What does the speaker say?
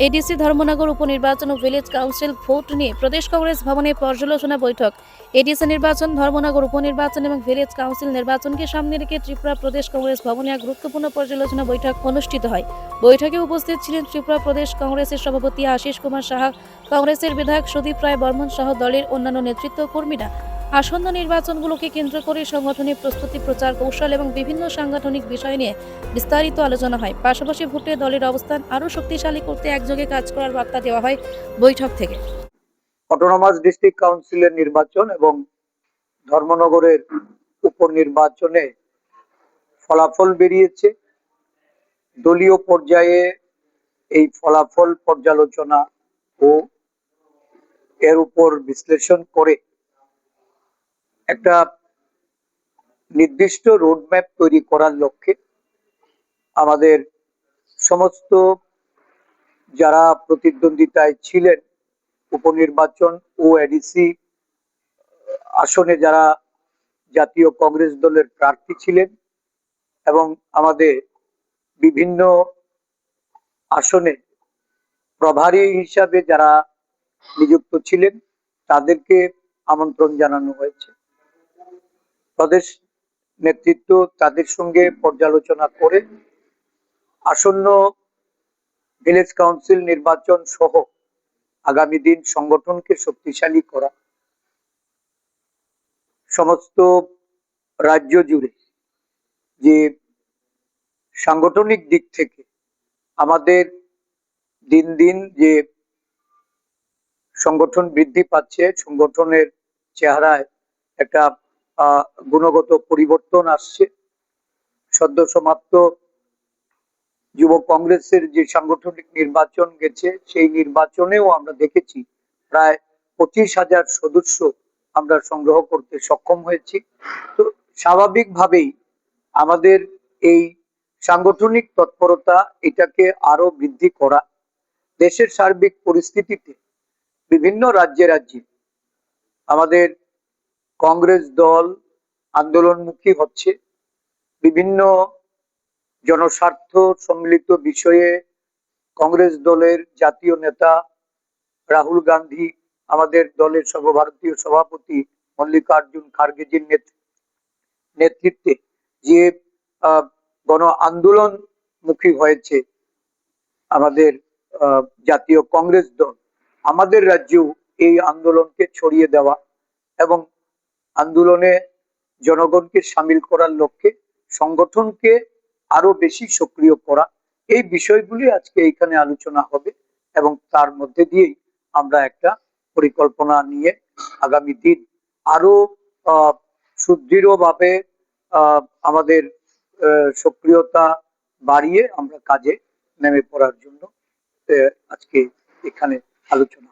ADC Dharmanagar উপনির্বাচন ও village council vote নিয়ে প্রদেশ কংগ্রেস ভবনে পর্যালোচনা বৈঠক। এডিসি নির্বাচন, ধর্মনগর উপনির্বাচন এবং ভিলেজ কাউন্সিল নির্বাচনকে সামনে রেখে ত্রিপুরা প্রদেশ কংগ্রেস ভবনে এক গুরুত্বপূর্ণ পর্যালোচনা বৈঠক অনুষ্ঠিত হয়। বৈঠকে উপস্থিত ছিলেন ত্রিপুরা প্রদেশ কংগ্রেসের সভাপতি আশিস কুমার সাহা, কংগ্রেসের বিধায়ক সুদীপ রায় বর্মন সহ দলের অন্যান্য নেতৃত্ব কর্মীরা। আসন্ন নির্বাচনগুলোকে কেন্দ্র করে সংগঠনের প্রস্তুতি, প্রচার কৌশল এবং বিভিন্ন সাংগঠনিক বিষয় নিয়ে বিস্তারিত আলোচনা হয়। পাশাপাশি ভোটে দলের অবস্থান আরও শক্তিশালী করতে একযোগে কাজ করার বার্তা দেওয়া হয় বৈঠক থেকে। অটোনমাস ডিস্ট্রিক্ট কাউন্সিলের নির্বাচন এবং ধর্মনগরের উপনির্বাচনে ফলাফল বেরিয়েছে। দলীয় পর্যায়ে এই ফলাফল পর্যালোচনা ও এর উপর বিশ্লেষণ করে একটা নির্দিষ্ট রোডম্যাপ তৈরি করার লক্ষ্যে আমাদের সমস্ত যারা প্রতিদ্বন্দ্বিতায় ছিলেন উপনির্বাচন ও এডিসি আসনে, যারা জাতীয় কংগ্রেস দলের প্রার্থী ছিলেন এবং আমাদের বিভিন্ন আসনে প্রভারী হিসাবে যারা নিযুক্ত ছিলেন, তাদেরকে আমন্ত্রণ জানানো হয়েছে। প্রদেশ নেতৃত্ব তাদের সঙ্গে পর্যালোচনা করে আসন্ন ভিলেজ কাউন্সিল নির্বাচন সহ আগামী দিন সংগঠনকে শক্তিশালী করা, সমস্ত রাজ্য জুড়ে যে সাংগঠনিক দিক থেকে আমাদের দিন দিন যে সংগঠন বৃদ্ধি পাচ্ছে, সংগঠনের চেহারায় একটা গুণগত পরিবর্তন আসছে। সদ্য সমাপ্ত যুব কংগ্রেসের যে সাংগঠনিক নির্বাচন গেছে, সেই নির্বাচনেও আমরা দেখেছি প্রায় 25,000 সদস্য আমরা সংগ্রহ করতে সক্ষম হয়েছি। তো স্বাভাবিকভাবেই আমাদের এই সাংগঠনিক তৎপরতা এটাকে আরো বৃদ্ধি করা, দেশের সার্বিক পরিস্থিতিতে বিভিন্ন রাজ্যে রাজ্যে আমাদের কংগ্রেস দল আন্দোলনমুখী হচ্ছে। বিভিন্ন জনস্বার্থ সম্মিলিত বিষয়ে কংগ্রেস দলের জাতীয় নেতা রাহুল গান্ধী, আমাদের দলের সর্বভারতীয় সভাপতি মল্লিকার্জুন খার্গেজির নেতৃত্বে যে গণ আন্দোলন মুখী হয়েছে আমাদের জাতীয় কংগ্রেস দল, আমাদের রাজ্যেও এই আন্দোলনকে ছড়িয়ে দেওয়া এবং আন্দোলনে জনগণকে সামিল করার লক্ষ্যে সংগঠনকে আরো বেশি সক্রিয় করা, এই বিষয়গুলি আজকে এখানে আলোচনা হবে এবং তার মধ্যে দিয়েই আমরা একটা পরিকল্পনা নিয়ে আগামী দিন আরো সুদৃঢ়ভাবে আমাদের সক্রিয়তা বাড়িয়ে আমরা কাজে নেমে পড়ার জন্য আজকে এখানে আলোচনা।